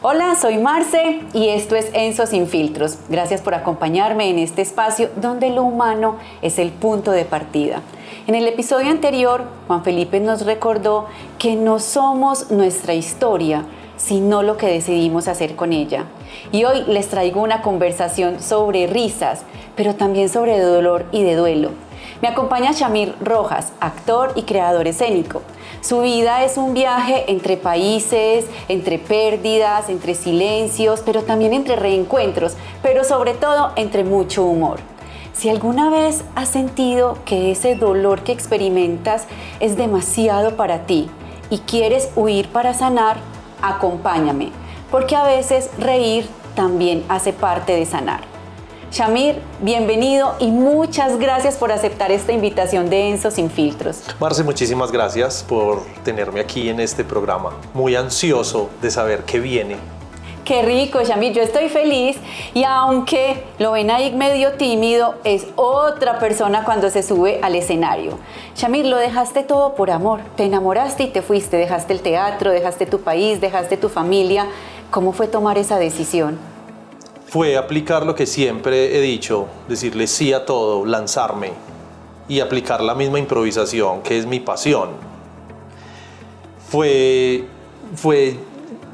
Hola, soy Marce y esto es Enso Sin Filtros. Gracias por acompañarme en este espacio donde lo humano es el punto de partida. En el episodio anterior, Juan Felipe nos recordó que no somos nuestra historia, sino lo que decidimos hacer con ella. Y hoy les traigo una conversación sobre risas, pero también sobre dolor y de duelo. Me acompaña Shamir Rojas, actor y creador escénico. Su vida es un viaje entre países, entre pérdidas, entre silencios, pero también entre reencuentros, pero sobre todo entre mucho humor. Si alguna vez has sentido que ese dolor que experimentas es demasiado para ti y quieres huir para sanar, acompáñame, porque a veces reír también hace parte de sanar. Shamir, bienvenido y muchas gracias por aceptar esta invitación de Enso Sin Filtros. Marce, muchísimas gracias por tenerme aquí en este programa. Muy ansioso de saber qué viene. Qué rico, Shamir, yo estoy feliz y aunque lo ven ahí medio tímido, es otra persona cuando se sube al escenario. Shamir, lo dejaste todo por amor, te enamoraste y te fuiste, dejaste el teatro, dejaste tu país, dejaste tu familia. ¿Cómo fue tomar esa decisión? Fue aplicar lo que siempre he dicho, decirle sí a todo, lanzarme y aplicar la misma improvisación, que es mi pasión. Fue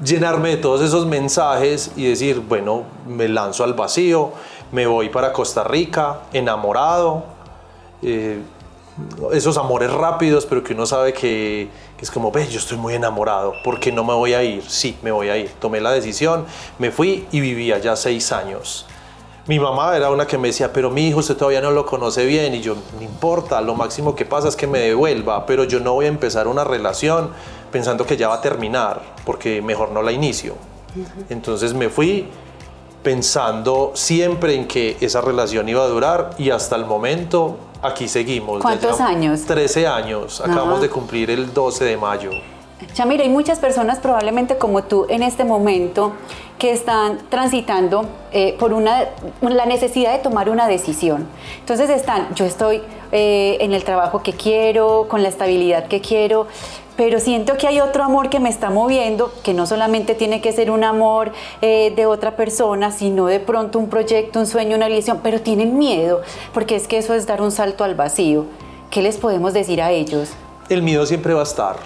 llenarme de todos esos mensajes y decir, bueno, me lanzo al vacío, me voy para Costa Rica, enamorado, esos amores rápidos, pero que uno sabe que es como, ve, yo estoy muy enamorado, ¿por qué no me voy a ir? Sí, me voy a ir. Tomé la decisión, me fui y viví allá 6 años. Mi mamá era una que me decía, pero mi hijo, usted todavía no lo conoce bien. Y yo, no importa, lo máximo que pasa es que me devuelva, pero yo no voy a empezar una relación pensando que ya va a terminar, porque mejor no la inicio. Entonces me fui pensando siempre en que esa relación iba a durar y hasta el momento aquí seguimos. ¿Cuántos años? 13 años, acabamos de cumplir el 12 de mayo. Shamir, hay muchas personas probablemente como tú en este momento que están transitando por la necesidad de tomar una decisión. Entonces yo estoy en el trabajo que quiero, con la estabilidad que quiero, pero siento que hay otro amor que me está moviendo, que no solamente tiene que ser un amor de otra persona, sino de pronto un proyecto, un sueño, una ilusión, pero tienen miedo, porque es que eso es dar un salto al vacío. ¿Qué les podemos decir a ellos? El miedo siempre va a estar,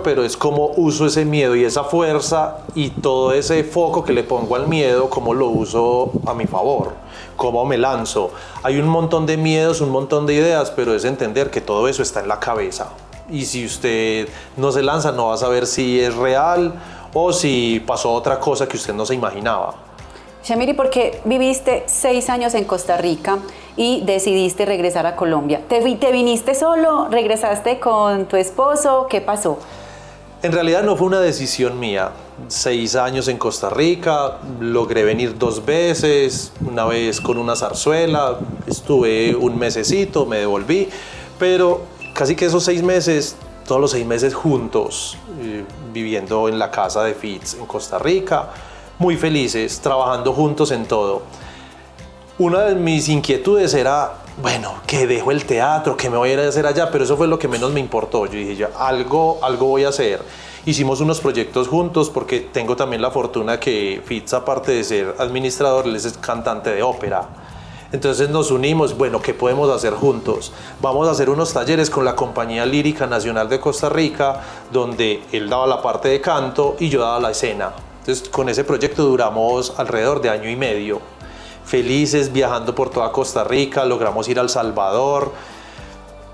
pero es como uso ese miedo y esa fuerza y todo ese foco que le pongo al miedo, cómo lo uso a mi favor, cómo me lanzo. Hay un montón de miedos, un montón de ideas, pero es entender que todo eso está en la cabeza. Y si usted no se lanza, no va a saber si es real o si pasó otra cosa que usted no se imaginaba. Shamir, ¿por qué viviste 6 años en Costa Rica y decidiste regresar a Colombia? ¿Te viniste solo? ¿Regresaste con tu esposo? ¿Qué pasó? En realidad no fue una decisión mía. 6 años en Costa Rica, logré venir 2 veces, una vez con una zarzuela, estuve un mesecito, me devolví, pero casi que esos 6 meses, todos los 6 meses juntos, viviendo en la casa de Fitz en Costa Rica, muy felices, trabajando juntos en todo. Una de mis inquietudes era, bueno, que dejo el teatro, que me voy a ir a hacer allá, pero eso fue lo que menos me importó. Yo dije, ya, algo voy a hacer. Hicimos unos proyectos juntos porque tengo también la fortuna que Fitz, aparte de ser administrador, él es cantante de ópera. Entonces nos unimos, bueno, ¿qué podemos hacer juntos? Vamos a hacer unos talleres con la Compañía Lírica Nacional de Costa Rica, donde él daba la parte de canto y yo daba la escena. Entonces con ese proyecto duramos alrededor de 1 año y medio. Felices, viajando por toda Costa Rica, logramos ir a El Salvador.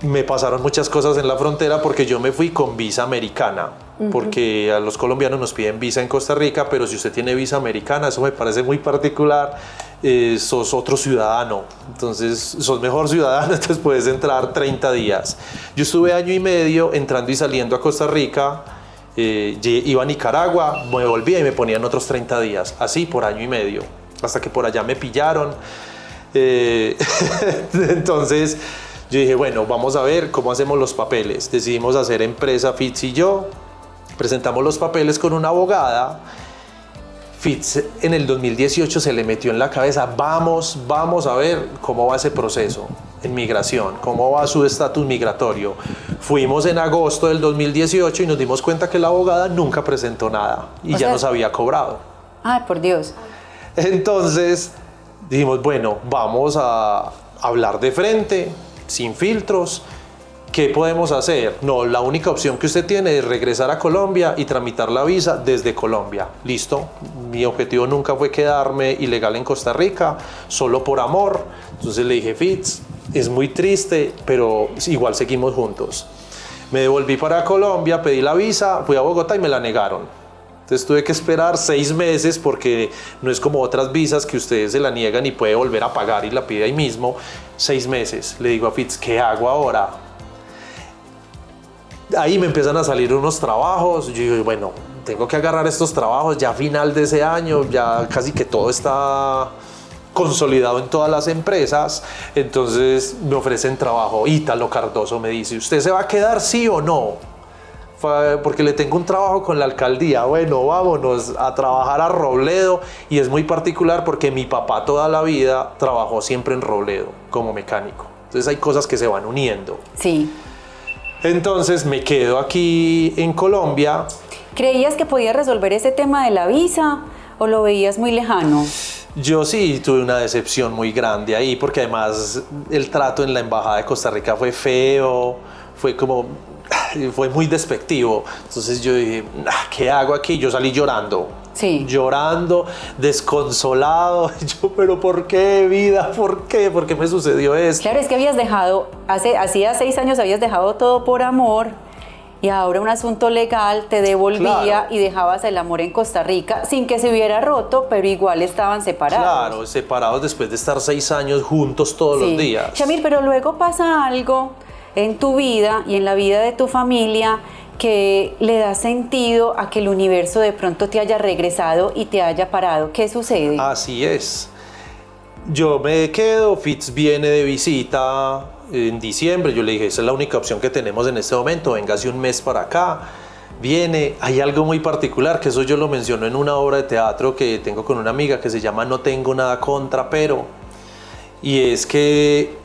Me pasaron muchas cosas en la frontera porque yo me fui con visa americana, porque a los colombianos nos piden visa en Costa Rica, pero si usted tiene visa americana, eso me parece muy particular, sos otro ciudadano, entonces sos mejor ciudadano, entonces puedes entrar 30 días. Yo estuve 1 año y medio entrando y saliendo a Costa Rica, iba a Nicaragua, me volvía y me ponían otros 30 días, así por 1 año y medio, hasta que por allá me pillaron. Entonces yo dije, bueno, vamos a ver cómo hacemos los papeles. Decidimos hacer empresa Fitz y yo, presentamos los papeles con una abogada. Fitz en el 2018 se le metió en la cabeza, vamos a ver cómo va ese proceso. en migración? ¿Cómo va su estatus migratorio? Fuimos en agosto del 2018 y nos dimos cuenta que la abogada nunca presentó nada y ya nos había cobrado. Ay, por Dios. Entonces dijimos, bueno, vamos a hablar de frente, sin filtros. ¿Qué podemos hacer? No, la única opción que usted tiene es regresar a Colombia y tramitar la visa desde Colombia. Listo. Mi objetivo nunca fue quedarme ilegal en Costa Rica, solo por amor. Entonces le dije, Fitz, es muy triste, pero igual seguimos juntos. Me devolví para Colombia, pedí la visa, fui a Bogotá y me la negaron. Entonces tuve que esperar 6 meses porque no es como otras visas que ustedes se la niegan y puede volver a pagar y la pide ahí mismo. 6 meses. Le digo a Fitz, ¿qué hago ahora? Ahí me empiezan a salir unos trabajos. Yo digo, bueno, tengo que agarrar estos trabajos ya a final de ese año, ya casi que todo está consolidado en todas las empresas. Entonces me ofrecen trabajo. Ítalo Cardoso me dice, ¿usted se va a quedar sí o no? Porque le tengo un trabajo con la alcaldía. Bueno, vámonos a trabajar a Robledo. Y es muy particular porque mi papá toda la vida trabajó siempre en Robledo como mecánico. Entonces hay cosas que se van uniendo. Sí. Entonces me quedo aquí en Colombia. ¿Creías que podías resolver ese tema de la visa o lo veías muy lejano? Yo sí tuve una decepción muy grande ahí porque además el trato en la embajada de Costa Rica fue feo, fue muy despectivo. Entonces yo dije, ¿qué hago aquí? Yo salí llorando. Sí. Llorando, desconsolado. Yo, pero ¿por qué, vida? ¿Por qué? ¿Por qué me sucedió esto? Claro, es que habías dejado, hacía 6 años habías dejado todo por amor y ahora un asunto legal te devolvía, claro, y dejabas el amor en Costa Rica sin que se hubiera roto, pero igual estaban separados. Claro, separados después de estar 6 años juntos todos los días. Shamir, pero luego pasa algo en tu vida y en la vida de tu familia que le da sentido a que el universo de pronto te haya regresado y te haya parado. ¿Qué sucede? Así es. Yo me quedo, Fitz viene de visita en diciembre. Yo le dije, esa es la única opción que tenemos en este momento, véngase un mes para acá. Viene, hay algo muy particular, que eso yo lo menciono en una obra de teatro que tengo con una amiga que se llama No tengo nada contra, pero... Y es que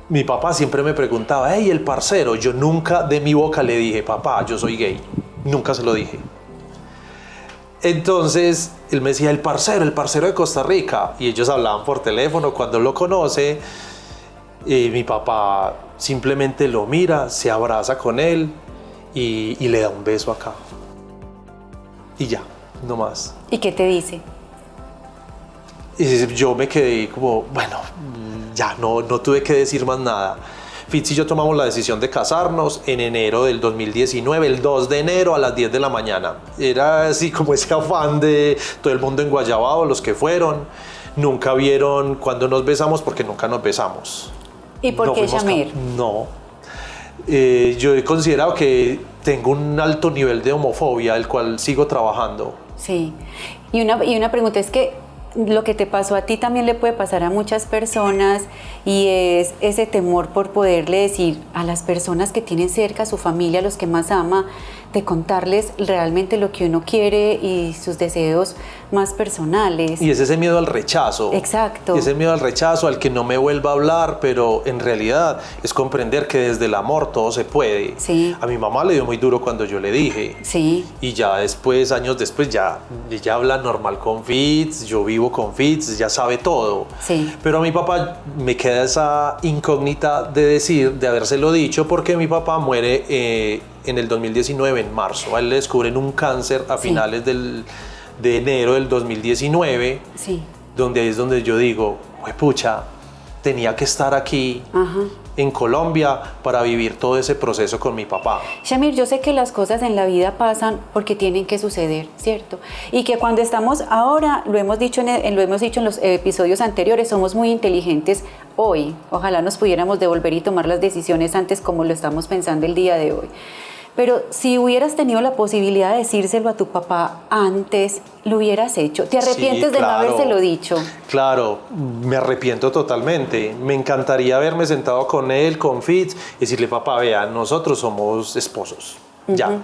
mi papá siempre me preguntaba, hey, el parcero. Yo nunca de mi boca le dije, papá, yo soy gay. Nunca se lo dije. Entonces, él me decía, el parcero de Costa Rica. Y ellos hablaban por teléfono. Cuando lo conoce, mi papá simplemente lo mira, se abraza con él y le da un beso acá. Y ya, no más. ¿Y qué te dice? Y yo me quedé como, bueno, ya no tuve que decir más nada. Fitz y yo tomamos la decisión de casarnos en enero del 2019, el 2 de enero a las 10 de la mañana. Era así como ese afán de todo el mundo en Guayabao, los que fueron. Nunca vieron cuando nos besamos porque nunca nos besamos. ¿Y por qué, Shamir? No. Yo he considerado que tengo un alto nivel de homofobia, el cual sigo trabajando. Sí. Y una pregunta es que lo que te pasó a ti también le puede pasar a muchas personas y es ese temor por poderle decir a las personas que tienen cerca, a su familia, a los que más ama, de contarles realmente lo que uno quiere y sus deseos más personales. Y es ese miedo al rechazo. Exacto. Ese miedo al rechazo, al que no me vuelva a hablar, pero en realidad es comprender que desde el amor todo se puede. Sí. A mi mamá le dio muy duro cuando yo le dije. Sí. Y ya después, años después, ya ella habla normal con Fitz, yo vivo con Fitz, ya sabe todo. Sí. Pero a mi papá me queda esa incógnita de habérselo dicho, porque mi papá muere en el 2019, en marzo. A él le descubren un cáncer a finales de enero del 2019, donde es donde yo digo, pucha, tenía que estar aquí en Colombia para vivir todo ese proceso con mi papá. Shamir, yo sé que las cosas en la vida pasan porque tienen que suceder, ¿cierto? Y que cuando estamos ahora, lo hemos dicho en los episodios anteriores, somos muy inteligentes hoy. Ojalá nos pudiéramos devolver y tomar las decisiones antes como lo estamos pensando el día de hoy. Pero si hubieras tenido la posibilidad de decírselo a tu papá antes, lo hubieras hecho. ¿Te arrepientes de no habérselo dicho? Claro, me arrepiento totalmente. Me encantaría haberme sentado con él, con Fitz, y decirle, papá, vea, nosotros somos esposos, ya.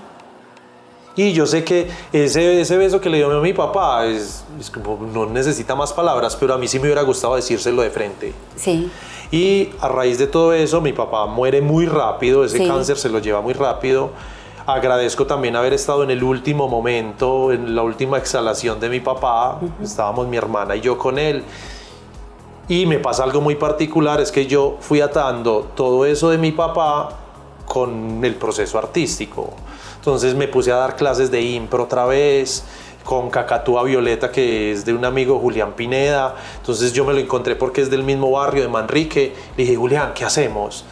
Y yo sé que ese beso que le dio a mi papá es como, no necesita más palabras, pero a mí sí me hubiera gustado decírselo de frente. Sí. Y a raíz de todo eso, mi papá muere muy rápido, ese cáncer se lo lleva muy rápido. Agradezco también haber estado en el último momento, en la última exhalación de mi papá. Estábamos mi hermana y yo con él. Y me pasa algo muy particular, es que yo fui atando todo eso de mi papá con el proceso artístico. Entonces me puse a dar clases de impro otra vez, con Cacatúa Violeta, que es de un amigo, Julián Pineda. Entonces yo me lo encontré porque es del mismo barrio de Manrique. Le dije, Julián, ¿qué hacemos?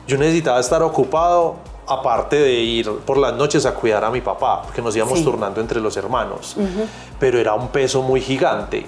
Yo necesitaba estar ocupado, aparte de ir por las noches a cuidar a mi papá, porque nos íbamos turnando entre los hermanos. Pero era un peso muy gigante.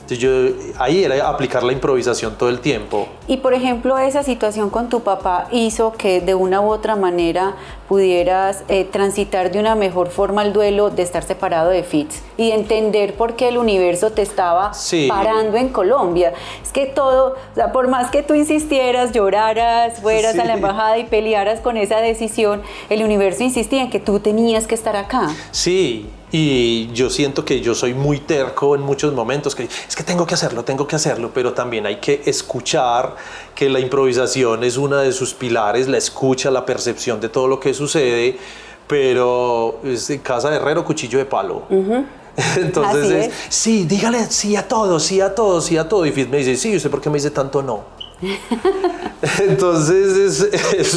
Entonces ahí era aplicar la improvisación todo el tiempo. Y por ejemplo, esa situación con tu papá hizo que de una u otra manera pudieras transitar de una mejor forma el duelo de estar separado de Fitz y de entender por qué el universo te estaba parando en Colombia. Es que todo, o sea, por más que tú insistieras, lloraras, fueras a la embajada y pelearas con esa decisión, el universo insistía en que tú tenías que estar acá. Sí. Y yo siento que yo soy muy terco en muchos momentos, que es que tengo que hacerlo, pero también hay que escuchar que la improvisación es una de sus pilares, la escucha, la percepción de todo lo que sucede, pero es de casa de herrero, cuchillo de palo. Entonces sí, dígale sí a todo, sí a todo, sí a todo. Y Fitz me dice, sí, ¿usted por qué me dice tanto no? Entonces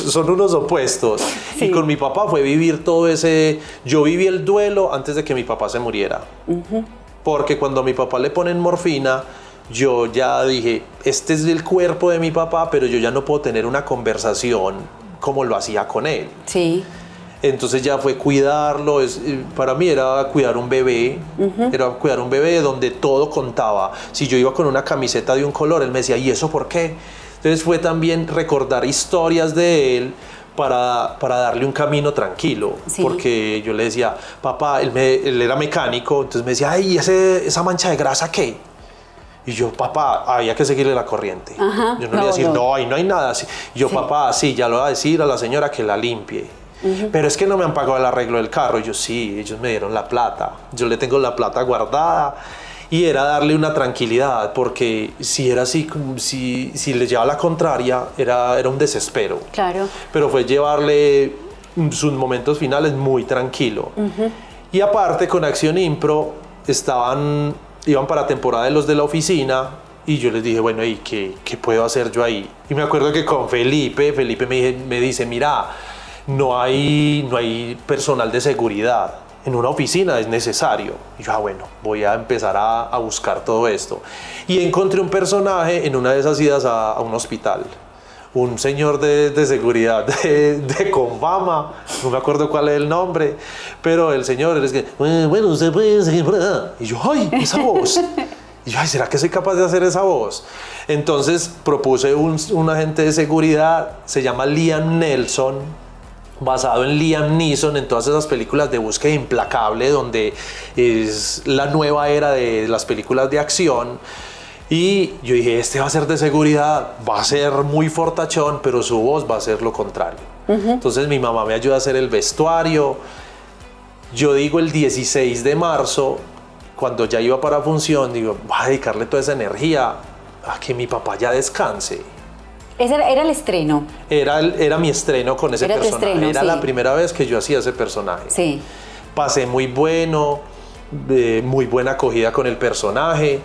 son unos opuestos. Y con mi papá fue vivir todo ese... Yo viví el duelo antes de que mi papá se muriera. Porque cuando a mi papá le ponen morfina, yo ya dije, este es el cuerpo de mi papá, pero yo ya no puedo tener una conversación como lo hacía con él. Sí. Entonces ya fue cuidarlo, para mí era cuidar un bebé, era cuidar un bebé donde todo contaba. Si yo iba con una camiseta de un color, él me decía, ¿y eso por qué? Entonces fue también recordar historias de él para darle un camino tranquilo, porque yo le decía, papá, él era mecánico, entonces me decía, ay, esa mancha de grasa, ¿qué? Y yo, papá, había que seguirle la corriente. Yo no le iba a decir, no, ahí no hay nada. Y yo, papá, sí, ya lo voy a decir a la señora que la limpie. Pero es que no me han pagado el arreglo del carro. Yo sí, ellos me dieron la plata. Yo le tengo la plata guardada. Y era darle una tranquilidad, porque si era así, si le llevaba la contraria, era un desespero. Claro. Pero fue llevarle sus momentos finales muy tranquilo. Y aparte, con Acción Impro, iban para temporada de los de la oficina. Y yo les dije, bueno, ¿y qué puedo hacer yo ahí? Y me acuerdo que con Felipe me dice, mira, no hay personal de seguridad. En una oficina es necesario. Y yo, bueno, voy a empezar a buscar todo esto. Y encontré un personaje en una de esas idas a un hospital. Un señor de seguridad de Confama, no me acuerdo cuál es el nombre, pero el señor es que, bueno, usted puede seguir por allá. Y yo, ¡ay, esa voz! Y yo, ay, ¿será que soy capaz de hacer esa voz? Entonces propuse un agente de seguridad, se llama Liam Nelson, basado en Liam Neeson, en todas esas películas de búsqueda implacable, donde es la nueva era de las películas de acción. Y yo dije, este va a ser de seguridad, va a ser muy fortachón, pero su voz va a ser lo contrario. Entonces mi mamá me ayuda a hacer el vestuario. Yo digo el 16 de marzo, cuando ya iba para función, digo, voy a dedicarle toda esa energía a que mi papá ya descanse. Era el estreno. Era mi estreno con ese personaje. Estreno, era la primera vez que yo hacía ese personaje. Sí. Pasé muy bueno, muy buena acogida con el personaje.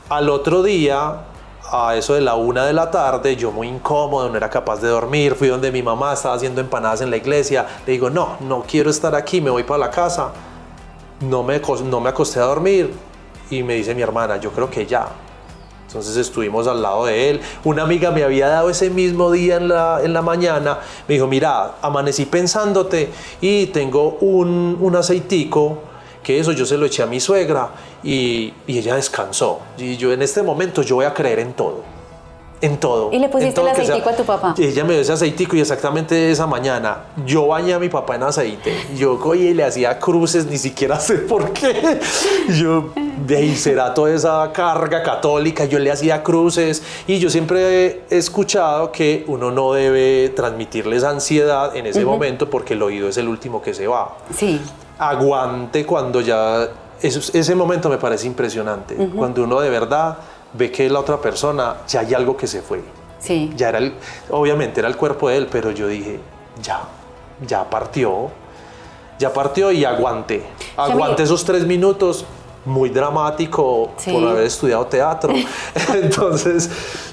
Al otro día, a eso de la 1 de la tarde, yo muy incómodo, no era capaz de dormir. Fui donde mi mamá estaba haciendo empanadas en la iglesia. Le digo, no quiero estar aquí, me voy para la casa. No me acosté a dormir. Y me dice mi hermana, yo creo que ya. Entonces estuvimos al lado de él. Una amiga me había dado ese mismo día en la mañana. Me dijo, mira, amanecí pensándote y tengo un aceitico, que eso yo se lo eché a mi suegra y ella descansó. Y yo en este momento yo voy a creer en todo. En todo. ¿Y le pusiste el aceitico a tu papá? Ella me dio ese aceitico y exactamente esa mañana yo bañé a mi papá en aceite. Yo oye, le hacía cruces, ni siquiera sé por qué. Yo, de ahí será toda esa carga católica, yo le hacía cruces. Y yo siempre he escuchado que uno no debe transmitirles ansiedad en ese momento porque el oído es el último que se va. Sí. aguante cuando ya... Ese momento me parece impresionante. Cuando uno de verdad ve que la otra persona, ya hay algo que se fue. Sí. Ya era obviamente era el cuerpo de él, pero yo dije, ya partió y aguante esos 3 minutos, muy dramático por haber estudiado teatro. Entonces,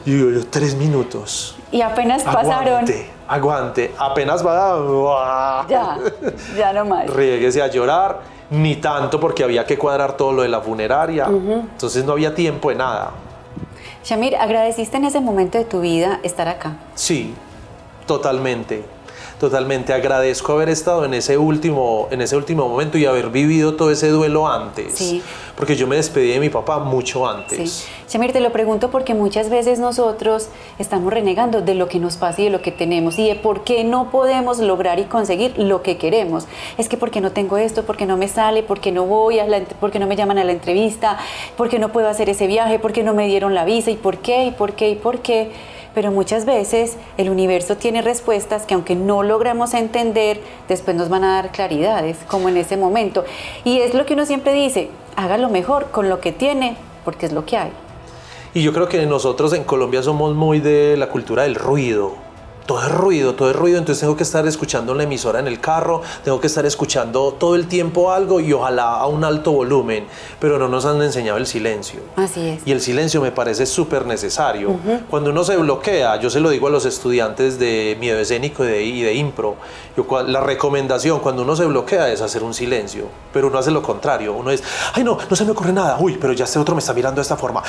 yo 3 minutos. Y apenas pasaron. Aguante, apenas va. Ya no más. Riéguese a llorar, ni tanto porque había que cuadrar todo lo de la funeraria. Entonces no había tiempo de nada. Shamir, ¿agradeciste en ese momento de tu vida estar acá? Sí, totalmente. Agradezco haber estado en ese último momento y haber vivido todo ese duelo antes. Sí. Porque yo me despedí de mi papá mucho antes. Sí. Shamir, te lo pregunto porque muchas veces nosotros estamos renegando de lo que nos pasa y de lo que tenemos y de por qué no podemos lograr y conseguir lo que queremos. Es que porque no tengo esto, porque no me sale, porque no voy porque no me llaman a la entrevista, porque no puedo hacer ese viaje, porque no me dieron la visa y por qué. Pero muchas veces el universo tiene respuestas que aunque no logramos entender, después nos van a dar claridades, como en ese momento. Y es lo que uno siempre dice, hágalo mejor con lo que tiene, porque es lo que hay. Y yo creo que nosotros en Colombia somos muy de la cultura del ruido. Todo es ruido, entonces tengo que estar escuchando la emisora en el carro, tengo que estar escuchando todo el tiempo algo y ojalá a un alto volumen, pero no nos han enseñado el silencio. Así es. Y el silencio me parece súper necesario. Cuando uno se bloquea, yo se lo digo a los estudiantes de miedo escénico y de impro, la recomendación cuando uno se bloquea es hacer un silencio, pero uno hace lo contrario, uno es, ay no se me ocurre nada, uy, pero ya este otro me está mirando de esta forma,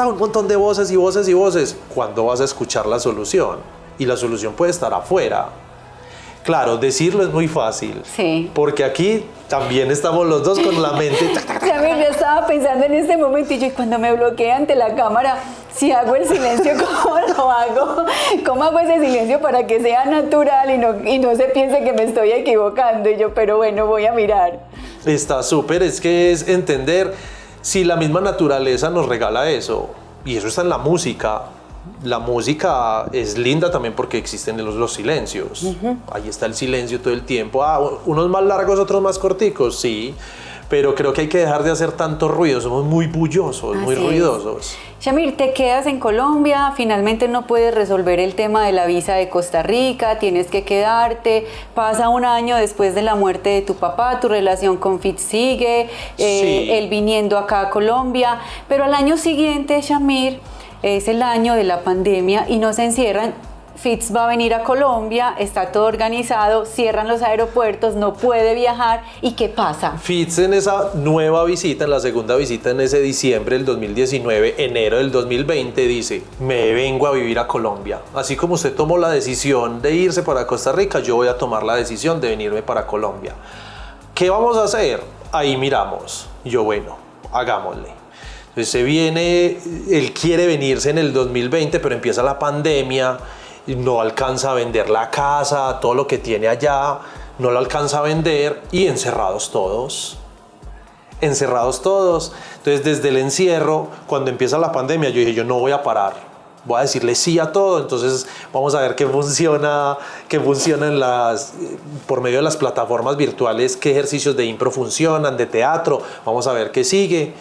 un montón de voces y voces y voces. ¿Cuándo vas a escuchar la solución? Y la solución puede estar afuera. Claro, decirlo es muy fácil. Sí. Porque aquí también estamos los dos con la mente. Yo estaba pensando en este momento y cuando me bloqueé ante la cámara, si hago el silencio, ¿cómo lo hago? ¿Cómo hago ese silencio para que sea natural y no se piense que me estoy equivocando? Y yo, pero bueno, voy a mirar. Está súper, es que es entender si la misma naturaleza nos regala eso. Y eso está en la música. La música es linda también porque existen los silencios. Ahí está el silencio todo el tiempo. Unos más largos, otros más corticos, sí. Pero creo que hay que dejar de hacer tanto ruido. Somos muy bullosos, muy ruidosos. Shamir, te quedas en Colombia, finalmente no puedes resolver el tema de la visa de Costa Rica, tienes que quedarte, pasa un año después de la muerte de tu papá, tu relación con Fitz sigue, él viniendo acá a Colombia, pero al año siguiente, Shamir, es el año de la pandemia y nos encierran. Fitz va a venir a Colombia, está todo organizado, cierran los aeropuertos, no puede viajar. ¿Y qué pasa? Fitz en esa nueva visita, en la segunda visita en ese diciembre del 2019, enero del 2020, dice, me vengo a vivir a Colombia. Así como usted tomó la decisión de irse para Costa Rica, yo voy a tomar la decisión de venirme para Colombia. ¿Qué vamos a hacer? Ahí miramos. Yo, bueno, hagámosle. Entonces se viene, él quiere venirse en el 2020, pero empieza la pandemia, no alcanza a vender la casa, todo lo que tiene allá, no lo alcanza a vender y encerrados todos. Entonces desde el encierro, cuando empieza la pandemia, yo dije, yo no voy a parar, voy a decirle sí a todo, entonces vamos a ver qué funciona por medio de las plataformas virtuales, qué ejercicios de impro funcionan, de teatro, vamos a ver qué sigue.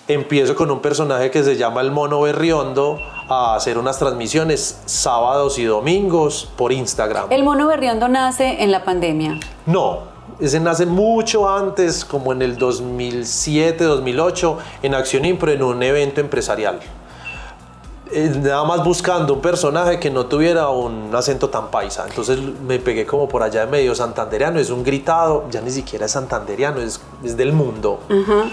Empiezo con un personaje que se llama el Mono Berriondo a hacer unas transmisiones sábados y domingos por Instagram. ¿El Mono Berriondo nace en la pandemia? No, ese nace mucho antes, como en el 2007, 2008, en Acción Impro, en un evento empresarial. Nada más buscando un personaje que no tuviera un acento tan paisa. Entonces me pegué como por allá de medio santandereano, es un gritado, ya ni siquiera es santandereano, es del mundo,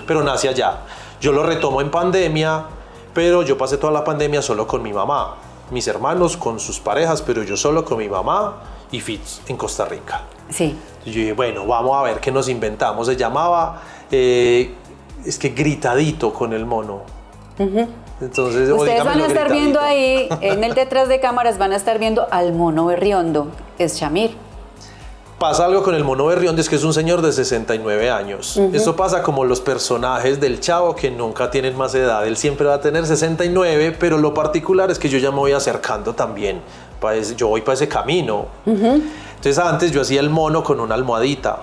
pero nace allá. Yo lo retomo en pandemia, pero yo pasé toda la pandemia solo con mi mamá. Mis hermanos con sus parejas, pero yo solo con mi mamá y Fitz en Costa Rica. Sí. Y yo dije, bueno, vamos a ver qué nos inventamos. Se llamaba, es que Gritadito con el Mono. Entonces, ustedes van a estar viendo ahí, en el detrás de cámaras van a estar viendo al Mono Berriondo. Es Shamir. Pasa algo con el Mono Berriondo, es que es un señor de 69 años. Esto pasa como los personajes del Chavo que nunca tienen más edad. Él siempre va a tener 69, pero lo particular es que yo ya me voy acercando también. Yo voy para ese camino. Entonces antes yo hacía el mono con una almohadita.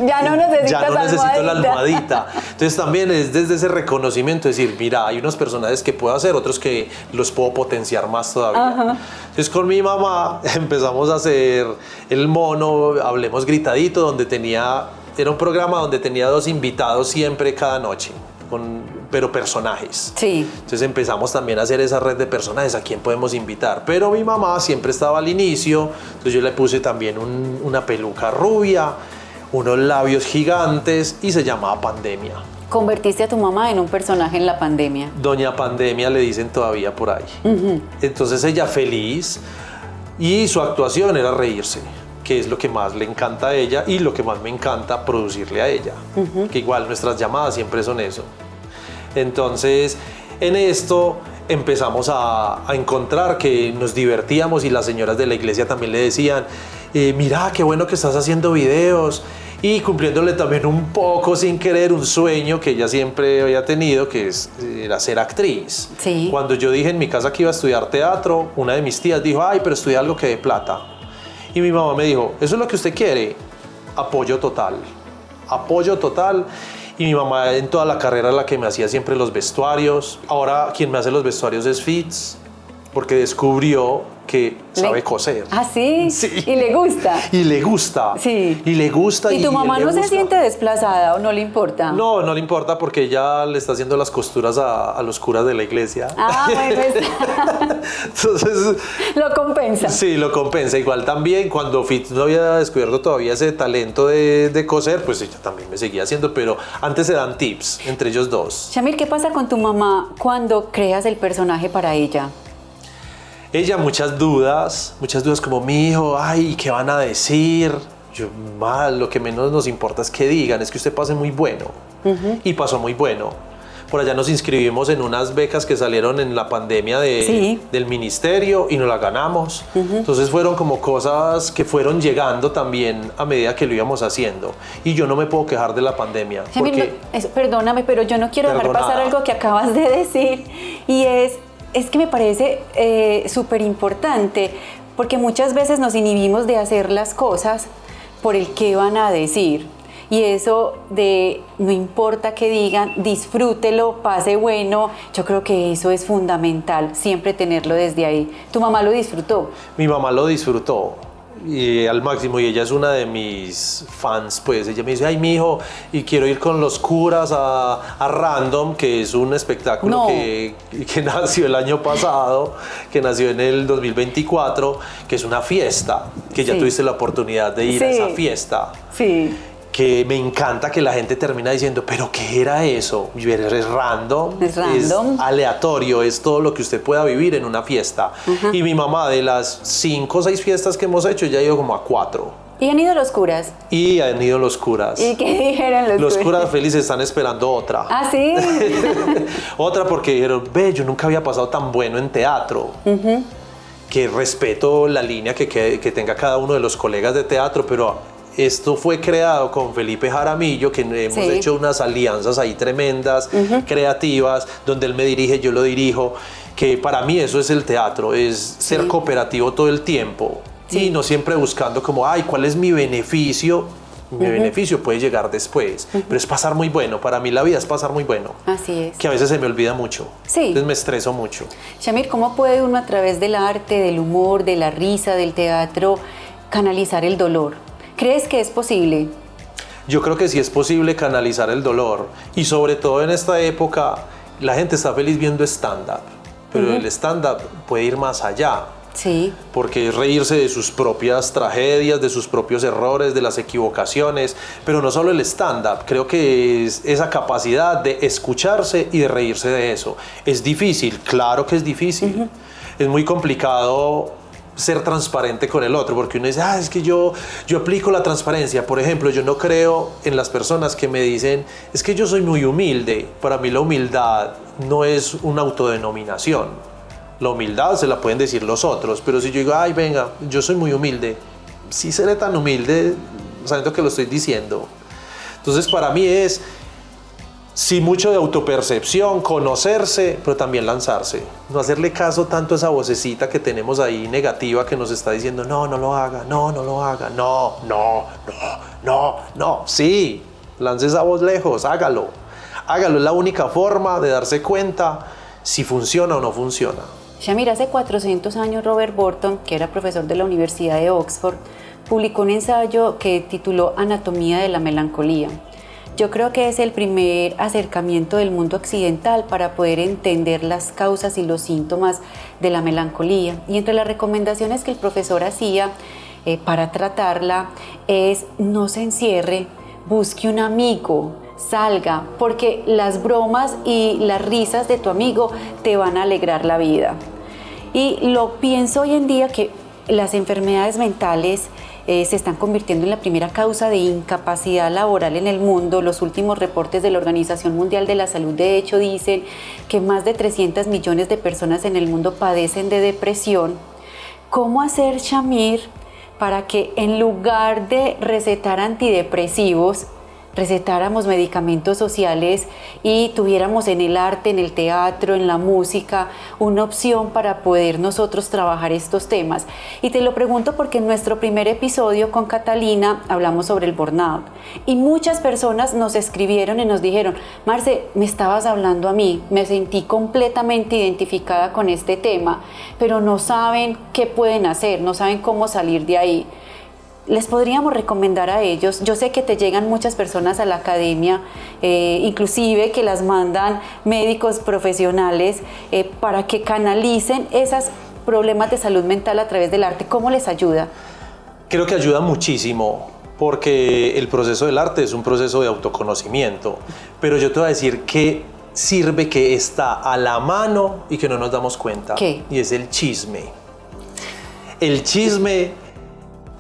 Ya no necesitas ya no necesito la almohadita. almohadita. Entonces también es desde ese reconocimiento decir, mira, hay unos personajes que puedo hacer, otros que los puedo potenciar más todavía. Ajá. Entonces con mi mamá empezamos a hacer el mono, Hablemos Gritadito, donde era un programa donde tenía 2 invitados siempre cada noche, pero personajes. Sí. Entonces empezamos también a hacer esa red de personajes, a quién podemos invitar. Pero mi mamá siempre estaba al inicio, entonces yo le puse también una peluca rubia, unos labios gigantes y se llamaba Pandemia. Convertiste a tu mamá en un personaje en la pandemia. Doña Pandemia le dicen todavía por ahí. Entonces ella feliz y su actuación era reírse, que es lo que más le encanta a ella y lo que más me encanta producirle a ella. Que igual nuestras llamadas siempre son eso. Entonces en esto empezamos a encontrar que nos divertíamos y las señoras de la iglesia también le decían, mira, qué bueno que estás haciendo videos, y cumpliéndole también un poco sin querer un sueño que ella siempre había tenido, que era ser actriz. Sí. Cuando yo dije en mi casa que iba a estudiar teatro, una de mis tías dijo, ay, pero estudia algo que dé plata. Y mi mamá me dijo, ¿eso es lo que usted quiere? Apoyo total. Apoyo total. Y mi mamá en toda la carrera la que me hacía siempre los vestuarios. Ahora quien me hace los vestuarios es Fitz, porque descubrió que sabe coser. ¿Ah, sí? Sí. ¿Y le gusta? Y le gusta. Sí. Y le gusta. ¿Y tu mamá no se siente desplazada o no le importa? No, no le importa porque ella le está haciendo las costuras a los curas de la iglesia. Ah, bueno, entonces lo compensa. Sí, lo compensa. Igual también cuando Fitz no había descubierto todavía ese talento de coser, pues ella también me seguía haciendo, pero antes se dan tips entre ellos dos. Shamir, ¿qué pasa con tu mamá cuando creas el personaje para ella? Ella muchas dudas como mi hijo, ay, ¿qué van a decir? Yo, mal, lo que menos nos importa es que digan, es que usted pase muy bueno. Y pasó muy bueno. Por allá nos inscribimos en unas becas que salieron en la pandemia del ministerio y nos las ganamos. Entonces fueron como cosas que fueron llegando también a medida que lo íbamos haciendo. Y yo no me puedo quejar de la pandemia. Shamir, perdóname, pero yo no quiero dejar pasar algo que acabas de decir, y es que me parece súper importante, porque muchas veces nos inhibimos de hacer las cosas por el qué van a decir. Y eso de no importa qué digan, disfrútelo, pase bueno, yo creo que eso es fundamental, siempre tenerlo desde ahí. ¿Tu mamá lo disfrutó? Mi mamá lo disfrutó. Y al máximo, y ella es una de mis fans, pues ella me dice, ay, mi hijo, y quiero ir con los curas a Random, que es un espectáculo que nació el año pasado, que nació en el 2024, que es una fiesta, que ya tuviste la oportunidad de ir a esa fiesta. Sí. Que me encanta que la gente termina diciendo, ¿pero qué era eso? Es random, es aleatorio, es todo lo que usted pueda vivir en una fiesta. Y mi mamá, de las 5 o 6 fiestas que hemos hecho, ya ha ido como a 4. ¿Y han ido los curas? Y han ido los curas. ¿Y qué dijeron los curas? Los curas felices están esperando otra. ¿Ah, sí? Otra porque dijeron, ve, yo nunca había pasado tan bueno en teatro. Que respeto la línea que tenga cada uno de los colegas de teatro, pero esto fue creado con Felipe Jaramillo, que hemos hecho unas alianzas ahí tremendas, creativas, donde él me dirige, yo lo dirijo, que para mí eso es el teatro, es ser cooperativo todo el tiempo y no siempre buscando como, ay, ¿cuál es mi beneficio? Mi beneficio puede llegar después, pero es pasar muy bueno. Para mí la vida es pasar muy bueno. Así es. Que a veces se me olvida mucho. Sí. Entonces me estreso mucho. Shamir, ¿cómo puede uno a través del arte, del humor, de la risa, del teatro, canalizar el dolor? ¿Crees que es posible? Yo creo que sí es posible canalizar el dolor, y sobre todo en esta época la gente está feliz viendo stand-up, pero el stand-up puede ir más allá. Sí. Porque es reírse de sus propias tragedias, de sus propios errores, de las equivocaciones, pero no solo el stand-up, creo que es esa capacidad de escucharse y de reírse de eso. Es difícil, claro que es difícil, es muy complicado ser transparente con el otro, porque uno dice, es que yo aplico la transparencia. Por ejemplo, yo no creo en las personas que me dicen, es que yo soy muy humilde. Para mí la humildad no es una autodenominación. La humildad se la pueden decir los otros, pero si yo digo, ay, venga, yo soy muy humilde, sí seré tan humilde sabiendo que lo estoy diciendo. Entonces para mí es Sí, mucho de autopercepción, conocerse, pero también lanzarse. No hacerle caso tanto a esa vocecita que tenemos ahí negativa que nos está diciendo, no, no lo haga, no, no lo haga, no, no, no, no, no. Sí, lance esa voz lejos, hágalo. Hágalo, es la única forma de darse cuenta si funciona o no funciona. Shamir, hace 400 años Robert Burton, que era profesor de la Universidad de Oxford, publicó un ensayo que tituló Anatomía de la melancolía. Yo creo que es el primer acercamiento del mundo occidental para poder entender las causas y los síntomas de la melancolía. Y entre las recomendaciones que el profesor hacía para tratarla es no se encierre, busque un amigo, salga, porque las bromas y las risas de tu amigo te van a alegrar la vida. Y lo pienso hoy en día que las enfermedades mentales se están convirtiendo en la primera causa de incapacidad laboral en el mundo. Los últimos reportes de la Organización Mundial de la Salud, de hecho, dicen que más de 300 millones de personas en el mundo padecen de depresión. ¿Cómo hacer, Shamir, para que en lugar de recetar antidepresivos, recetáramos medicamentos sociales y tuviéramos en el arte, en el teatro, en la música, una opción para poder nosotros trabajar estos temas? Y te lo pregunto porque en nuestro primer episodio con Catalina hablamos sobre el burnout y muchas personas nos escribieron y nos dijeron, Marce, me estabas hablando a mí, me sentí completamente identificada con este tema, pero no saben qué pueden hacer, no saben cómo salir de ahí. Les podríamos recomendar a ellos, yo sé que te llegan muchas personas a la academia, inclusive que las mandan médicos profesionales para que canalicen esos problemas de salud mental a través del arte. ¿Cómo les ayuda? Creo que ayuda muchísimo porque el proceso del arte es un proceso de autoconocimiento, pero yo te voy a decir que sirve, que está a la mano y que no nos damos cuenta. ¿Qué? Y es el chisme. El chisme...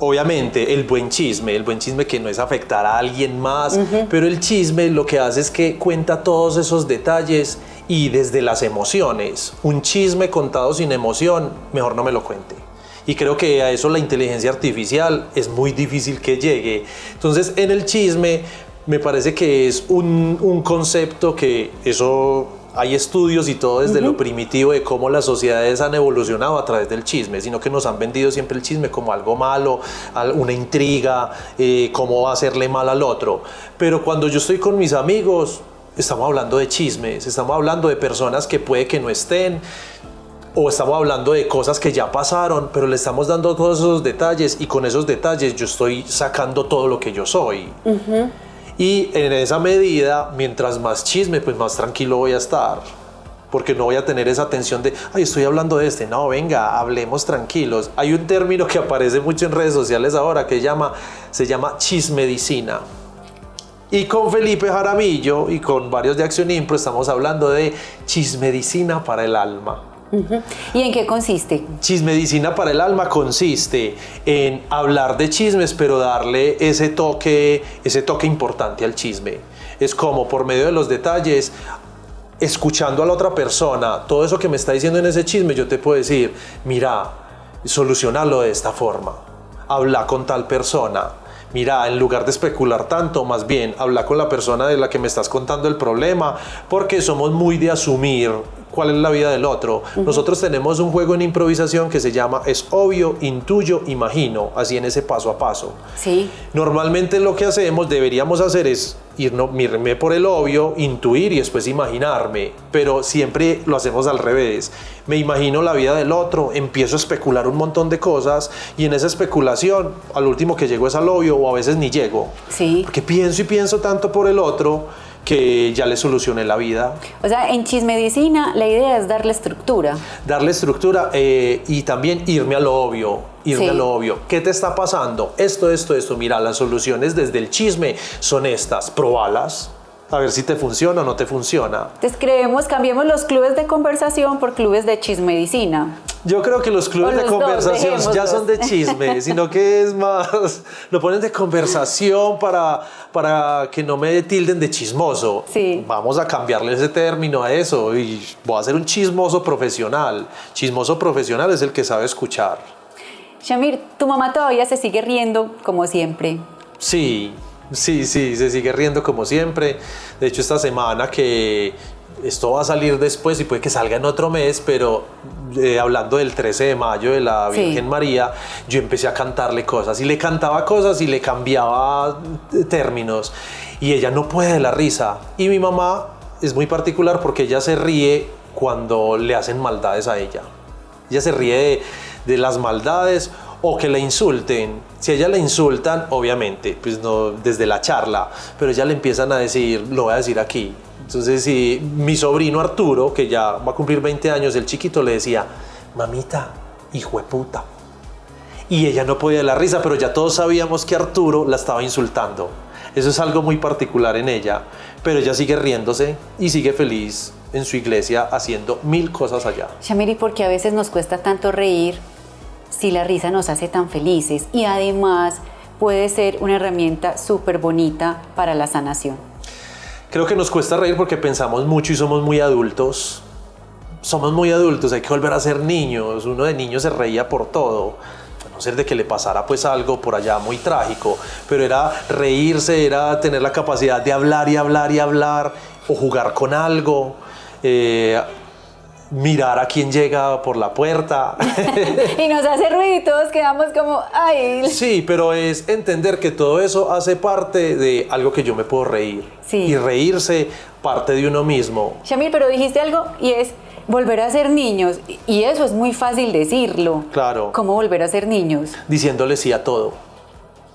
Obviamente, el buen chisme que no es afectar a alguien más, pero el chisme lo que hace es que cuenta todos esos detalles y desde las emociones. Un chisme contado sin emoción, mejor no me lo cuente. Y creo que a eso la inteligencia artificial es muy difícil que llegue. Entonces, en el chisme me parece que es un concepto que eso... Hay estudios y todo desde lo primitivo de cómo las sociedades han evolucionado a través del chisme, sino que nos han vendido siempre el chisme como algo malo, una intriga, cómo hacerle mal al otro. Pero cuando yo estoy con mis amigos, estamos hablando de chismes, estamos hablando de personas que puede que no estén, o estamos hablando de cosas que ya pasaron, pero le estamos dando todos esos detalles y con esos detalles yo estoy sacando todo lo que yo soy. Y en esa medida, mientras más chisme, pues más tranquilo voy a estar. Porque no voy a tener esa tensión de, ay, estoy hablando de este. No, venga, hablemos tranquilos. Hay un término que aparece mucho en redes sociales ahora que se llama chismedicina. Y con Felipe Jaramillo y con varios de Acción Impro estamos hablando de chismedicina para el alma. ¿Y en qué consiste? Chismedicina para el alma consiste en hablar de chismes, pero darle ese toque importante al chisme. Es como por medio de los detalles, escuchando a la otra persona, todo eso que me está diciendo en ese chisme, yo te puedo decir, mira, solucionalo de esta forma, habla con tal persona. Mira, en lugar de especular tanto, más bien habla con la persona de la que me estás contando el problema, porque somos muy de asumir cuál es la vida del otro. Nosotros tenemos un juego en improvisación que se llama es obvio, intuyo, imagino, así en ese paso a paso. Sí. Normalmente lo que deberíamos hacer es irme por el obvio, intuir y después imaginarme, pero siempre lo hacemos al revés. Me imagino la vida del otro, empiezo a especular un montón de cosas y en esa especulación al último que llego es al obvio o a veces ni llego. Sí. Porque pienso y pienso tanto por el otro que ya le solucioné la vida. O sea, en Chismedicina la idea es darle estructura. Darle estructura y también irme a lo obvio. A lo obvio. ¿Qué te está pasando? Esto. Mira, las soluciones desde el chisme son estas. Probalas. A ver si te funciona o no te funciona. Entonces cambiemos los clubes de conversación por clubes de chismedicina. Yo creo que los clubes de conversación ya son de chisme, sino que es más, lo ponen de conversación para que no me tilden de chismoso. Sí. Vamos a cambiarle ese término a eso y voy a ser un chismoso profesional. Chismoso profesional es el que sabe escuchar. Shamir, ¿tu mamá todavía se sigue riendo como siempre? Sí, Sí, se sigue riendo como siempre. De hecho, esta semana que esto va a salir después y puede que salga en otro mes, pero hablando del 13 de mayo de la Virgen María, yo empecé a cantarle cosas y le cantaba cosas y le cambiaba términos y ella no puede de la risa. Y mi mamá es muy particular porque ella se ríe cuando le hacen maldades a ella. Ella se ríe de las maldades o que la insulten. Si a ella la insultan, obviamente, pues no desde la charla, pero ella le empiezan a decir, lo voy a decir aquí. Entonces, si mi sobrino Arturo, que ya va a cumplir 20 años, el chiquito, le decía, mamita, hijo de puta. Y ella no podía de la risa, pero ya todos sabíamos que Arturo la estaba insultando. Eso es algo muy particular en ella, pero ella sigue riéndose y sigue feliz en su iglesia haciendo 1000 cosas allá. Shamir, ¿y por qué a veces nos cuesta tanto reír si la risa nos hace tan felices? Y además puede ser una herramienta súper bonita para la sanación. Creo que nos cuesta reír porque pensamos mucho y somos muy adultos. Somos muy adultos, hay que volver a ser niños. Uno de niño se reía por todo. A no ser de que le pasara pues algo por allá muy trágico. Pero era reírse, era tener la capacidad de hablar y hablar y hablar. O jugar con algo. Mirar a quién llega por la puerta. Y nos hace ruido y todos quedamos como, ay. Sí, pero es entender que todo eso hace parte de algo que yo me puedo reír. Sí. Y reírse parte de uno mismo. Shamir, pero dijiste algo y es volver a ser niños. Y eso es muy fácil decirlo. Claro. ¿Cómo volver a ser niños? Diciéndole sí a todo.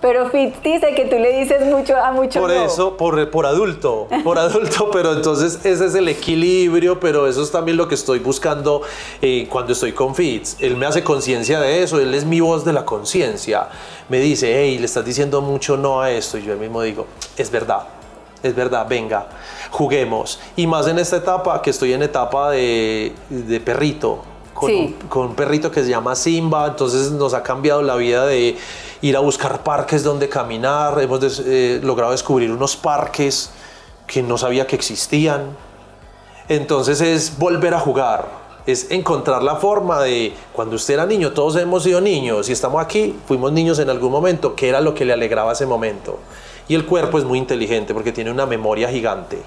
Pero Fitz dice que tú le dices mucho a mucho por no. Eso, por adulto, pero entonces ese es el equilibrio, pero eso es también lo que estoy buscando cuando estoy con Fitz. Él me hace conciencia de eso, él es mi voz de la conciencia. Me dice, hey, le estás diciendo mucho no a esto, y yo mismo digo, es verdad, venga, juguemos. Y más en esta etapa, que estoy en etapa de perrito, con un perrito que se llama Simba, entonces nos ha cambiado la vida de ir a buscar parques donde caminar. Hemos logrado descubrir unos parques que no sabía que existían. Entonces es volver a jugar, es encontrar la forma de cuando usted era niño, todos hemos sido niños y estamos aquí, fuimos niños en algún momento, ¿qué era lo que le alegraba ese momento? Y el cuerpo es muy inteligente porque tiene una memoria gigante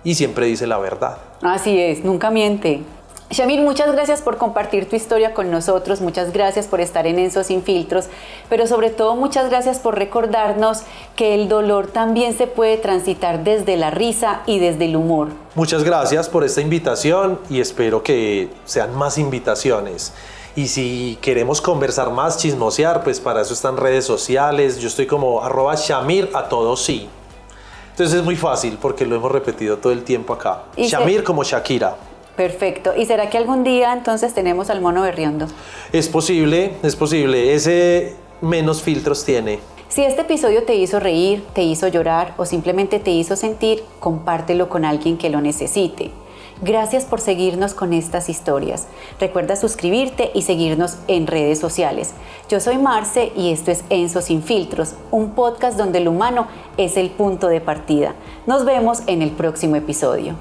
y siempre dice la verdad. Así es, nunca miente. Shamir, muchas gracias por compartir tu historia con nosotros, muchas gracias por estar en Enso Sin Filtros, pero sobre todo muchas gracias por recordarnos que el dolor también se puede transitar desde la risa y desde el humor. Muchas gracias por esta invitación y espero que sean más invitaciones. Y si queremos conversar más, chismosear, pues para eso están redes sociales. Yo estoy como @Shamir a todo sí. Entonces es muy fácil porque lo hemos repetido todo el tiempo acá. Shamir como Shakira. Perfecto. ¿Y será que algún día entonces tenemos al mono berriondo? Es posible. Ese menos filtros tiene. Si este episodio te hizo reír, te hizo llorar o simplemente te hizo sentir, compártelo con alguien que lo necesite. Gracias por seguirnos con estas historias. Recuerda suscribirte y seguirnos en redes sociales. Yo soy Marce y esto es Enso Sin Filtros, un podcast donde el humano es el punto de partida. Nos vemos en el próximo episodio.